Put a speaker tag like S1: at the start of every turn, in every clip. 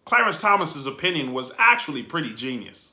S1: Clarence Thomas's opinion was actually pretty genius.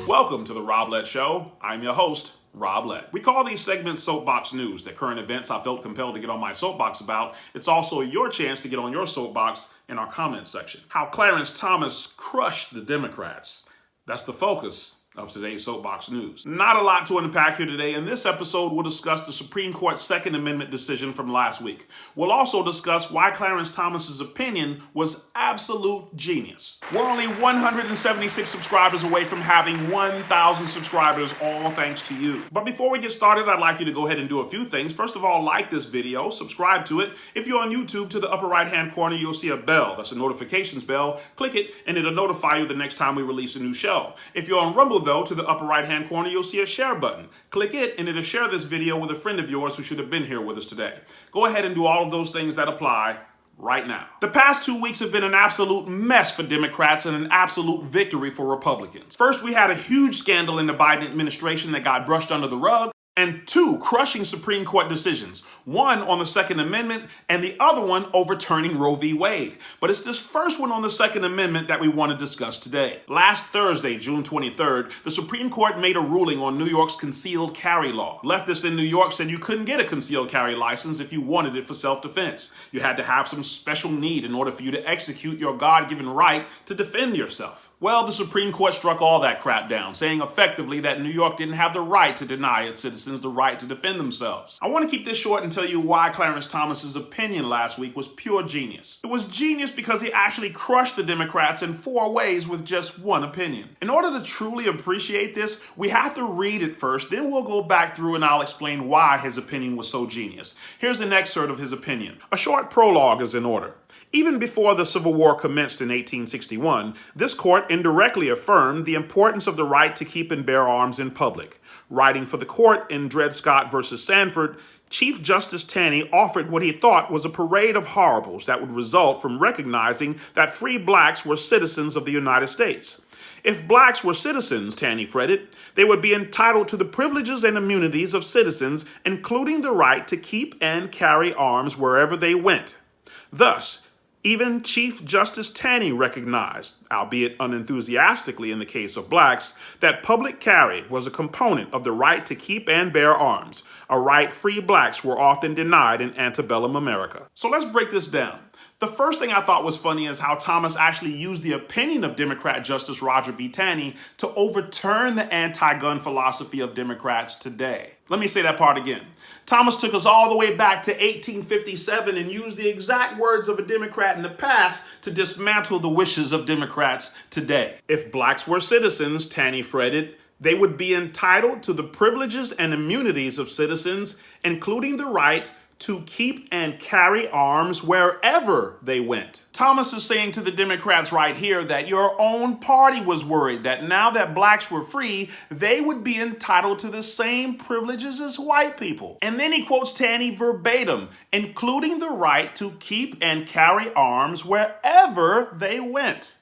S1: Welcome to the Rob Lett Show. I'm your host, Rob Lett. We call these segments Soapbox News. They're current events I felt compelled to get on my soapbox about. It's also your chance to get on your soapbox in our comments section. How Clarence Thomas crushed the Democrats. That's the focus of today's Soapbox News. Not a lot to unpack here today. In this episode, we'll discuss the Supreme Court's Second Amendment decision from last week. We'll also discuss why Clarence Thomas's opinion was absolute genius. We're only 176 subscribers away from having 1,000 subscribers, all thanks to you. But before we get started, I'd like you to go ahead and do a few things. First of all, like this video, subscribe to it. If you're on YouTube, to the upper right-hand corner, you'll see a bell. That's a notifications bell. Click it, and it'll notify you the next time we release a new show. If you're on Rumble, though, to the upper right-hand corner, you'll see a share button. Click it, and it'll share this video with a friend of yours who should have been here with us today. Go ahead and do all of those things that apply right now. The past 2 weeks have been an absolute mess for Democrats and an absolute victory for Republicans. First, we had a huge scandal in the Biden administration that got brushed under the rug, and two crushing Supreme Court decisions, one on the Second Amendment and the other one overturning Roe v. Wade. But it's this first one on the Second Amendment that we want to discuss today. Last Thursday, June 23rd, the Supreme Court made a ruling on New York's concealed carry law. Leftists in New York said you couldn't get a concealed carry license if you wanted it for self-defense. You had to have some special need in order for you to execute your God-given right to defend yourself. Well, the Supreme Court struck all that crap down, saying effectively that New York didn't have the right to deny its citizens the right to defend themselves. I want to keep this short and tell you why Clarence Thomas's opinion last week was pure genius. It was genius because he actually crushed the Democrats in 4 ways with just one opinion. In order to truly appreciate this, we have to read it first, then we'll go back through and I'll explain why his opinion was so genius. Here's an excerpt of his opinion. A short prologue is in order. Even before the Civil War commenced in 1861, this court indirectly affirmed the importance of the right to keep and bear arms in public. Writing for the court in Dred Scott versus Sanford, Chief Justice Taney offered what he thought was a parade of horribles that would result from recognizing that free blacks were citizens of the United States. If blacks were citizens, Taney fretted, they would be entitled to the privileges and immunities of citizens, including the right to keep and carry arms wherever they went. Thus, even Chief Justice Taney recognized, albeit unenthusiastically in the case of blacks, that public carry was a component of the right to keep and bear arms, a right free blacks were often denied in antebellum America. So let's break this down. The first thing I thought was funny is how Thomas actually used the opinion of Democrat Justice Roger B. Taney to overturn the anti-gun philosophy of Democrats today. Let me say that part again. Thomas took us all the way back to 1857 and used the exact words of a Democrat in the past to dismantle the wishes of Democrats today. If blacks were citizens, Taney fretted, they would be entitled to the privileges and immunities of citizens, including the right to keep and carry arms wherever they went. Thomas is saying to the Democrats right here that your own party was worried that now that blacks were free, they would be entitled to the same privileges as white people. And then he quotes Taney verbatim, including the right to keep and carry arms wherever they went.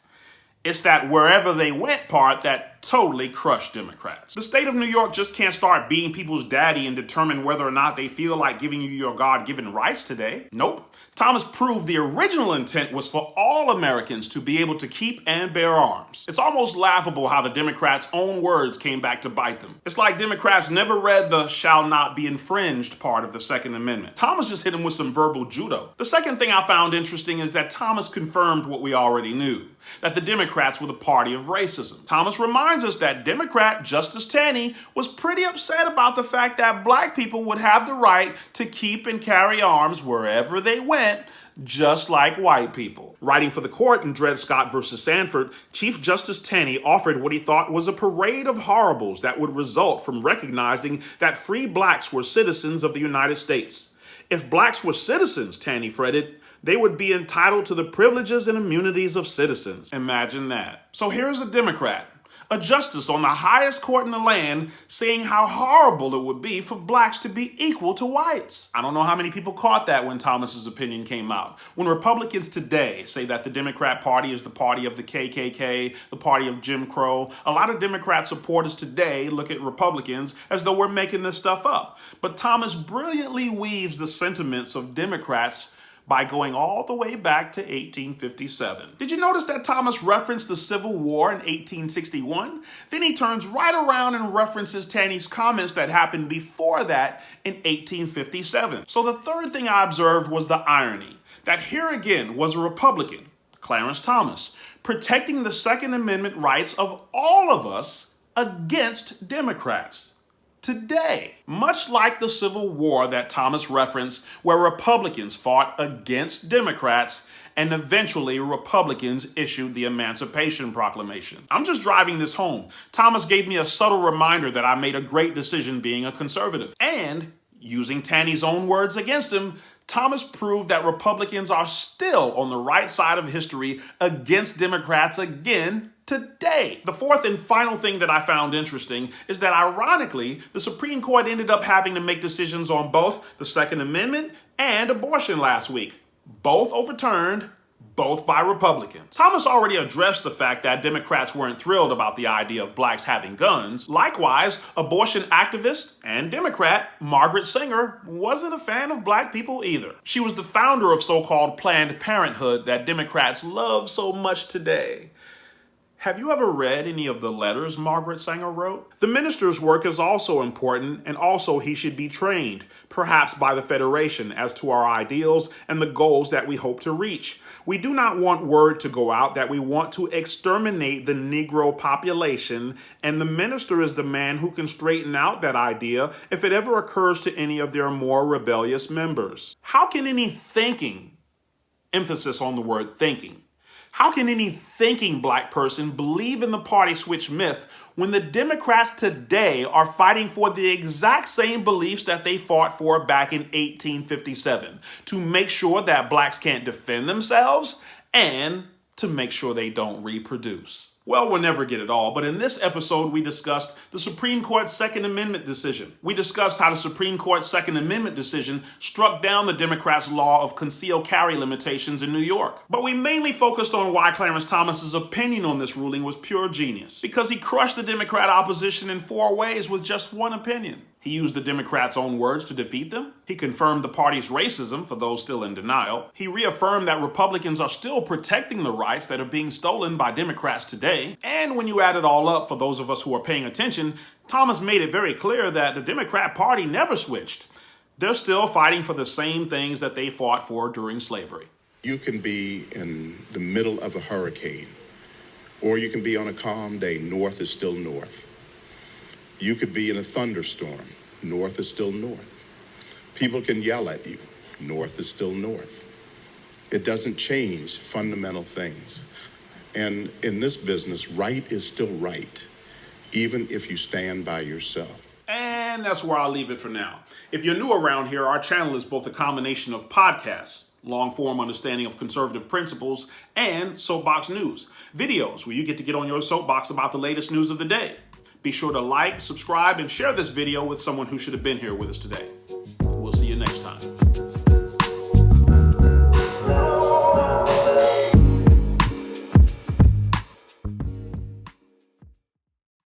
S1: It's that wherever they went part that totally crushed Democrats. The state of New York just can't start being people's daddy and determine whether or not they feel like giving you your God-given rights today. Nope. Thomas proved the original intent was for all Americans to be able to keep and bear arms. It's almost laughable how the Democrats' own words came back to bite them. It's like Democrats never read the shall not be infringed part of the Second Amendment. Thomas just hit him with some verbal judo. The second thing I found interesting is that Thomas confirmed what we already knew, that the Democrats were the party of racism. Thomas reminds us that Democrat Justice Taney was pretty upset about the fact that black people would have the right to keep and carry arms wherever they went, just like white people. Writing for the court in Dred Scott versus Sanford, Chief Justice Taney offered what he thought was a parade of horribles that would result from recognizing that free blacks were citizens of the United States. If blacks were citizens, Taney fretted, they would be entitled to the privileges and immunities of citizens. Imagine that. So here's a Democrat A justice on the highest court in the land saying how horrible it would be for blacks to be equal to whites. I don't know how many people caught that when Thomas's opinion came out. When Republicans today say that the Democrat Party is the party of the KKK, the party of Jim Crow, a lot of Democrat supporters today look at Republicans as though we're making this stuff up. But Thomas brilliantly weaves the sentiments of Democrats by going all the way back to 1857. Did you notice that Thomas referenced the Civil War in 1861? Then he turns right around and references Taney's comments that happened before that in 1857. So the third thing I observed was the irony, that here again was a Republican, Clarence Thomas, protecting the Second Amendment rights of all of us against Democrats. Today, much like the Civil War that Thomas referenced, where Republicans fought against Democrats, and eventually Republicans issued the Emancipation Proclamation. I'm just driving this home. Thomas gave me a subtle reminder that I made a great decision being a conservative. And, using Taney's own words against him, Thomas proved that Republicans are still on the right side of history against Democrats again today. The fourth and final thing that I found interesting is that, ironically, the Supreme Court ended up having to make decisions on both the Second Amendment and abortion last week. Both overturned, both by Republicans. Thomas already addressed the fact that Democrats weren't thrilled about the idea of blacks having guns. Likewise, abortion activist and Democrat Margaret Sanger wasn't a fan of black people either. She was the founder of so-called Planned Parenthood that Democrats love so much today. Have you ever read any of the letters Margaret Sanger wrote? The minister's work is also important, and also he should be trained, perhaps by the Federation, as to our ideals and the goals that we hope to reach. We do not want word to go out that we want to exterminate the Negro population, and the minister is the man who can straighten out that idea if it ever occurs to any of their more rebellious members. How can any thinking, emphasis on the word thinking, how can any thinking black person believe in the party switch myth when the Democrats today are fighting for the exact same beliefs that they fought for back in 1857, to make sure that blacks can't defend themselves and to make sure they don't reproduce? Well, we'll never get it all, but in this episode, we discussed the Supreme Court's Second Amendment decision. We discussed how the Supreme Court's Second Amendment decision struck down the Democrats' law of concealed carry limitations in New York. But we mainly focused on why Clarence Thomas's opinion on this ruling was pure genius, because he crushed the Democrat opposition in 4 ways with just one opinion. He used the Democrats' own words to defeat them. He confirmed the party's racism for those still in denial. He reaffirmed that Republicans are still protecting the rights that are being stolen by Democrats today. And when you add it all up, for those of us who are paying attention, Thomas made it very clear that the Democrat Party never switched. They're still fighting for the same things that they fought for during slavery.
S2: You can be in the middle of a hurricane, or you can be on a calm day. North is still north. You could be in a thunderstorm. North is still north. People can yell at you. North is still north. It doesn't change fundamental things. And in this business, right is still right, even if you stand by yourself.
S1: And that's where I'll leave it for now. If you're new around here, our channel is both a combination of podcasts, long-form understanding of conservative principles, and soapbox news, videos where you get to get on your soapbox about the latest news of the day. Be sure to like, subscribe, and share this video with someone who should have been here with us today.